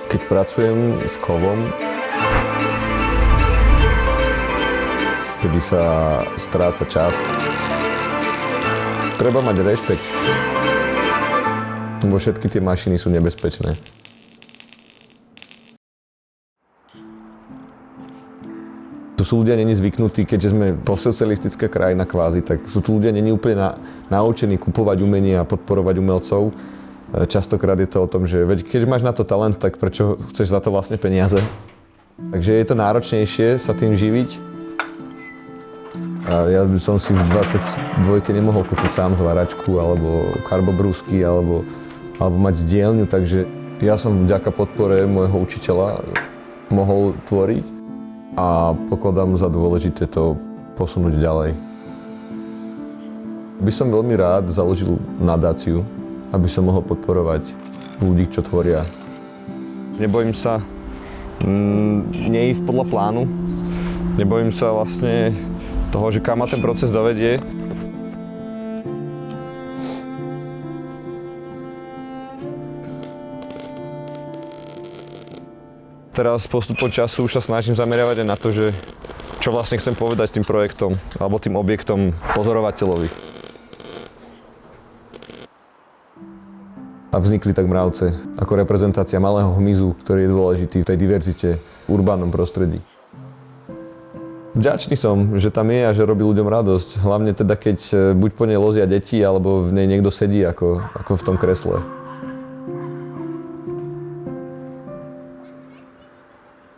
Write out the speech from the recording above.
Keď pracujem s kovom, kedy sa stráca čas, treba mať rešpekt, lebo všetky tie mašiny sú nebezpečné. Tu sú ľudia není zvyknutí, keďže sme postsocialistická krajina kvázi, tak sú tu ľudia není úplne naučení kupovať umenie a podporovať umelcov. Častokrát je to o tom, že keď máš na to talent, tak prečo chceš za to vlastne peniaze? Takže je to náročnejšie sa tým živiť. A ja by som si v 22 nemohol kúpiť sám zváračku, alebo karbobrúsky, alebo mať dielňu, takže ja som vďaka podpore môjho učiteľa mohol tvoriť a pokladám za dôležité to posunúť ďalej. By som veľmi rád založil nadáciu, aby som mohol podporovať ľudí, čo tvoria. Nebojím sa neísť podľa plánu. Nebojím sa vlastne toho, že kam ma ten proces dovedie. Teraz postupom času už sa snažím zameriavať aj na to, že čo vlastne chcem povedať tým projektom alebo tým objektom pozorovateľovi. A vznikli tak mravce ako reprezentácia malého hmyzu, ktorý je dôležitý v tej diverzite v urbánnom prostredí. Vďačný som, že tam je a že robí ľuďom radosť. Hlavne teda, keď buď po nej lozia deti, alebo v nej niekto sedí ako v tom kresle.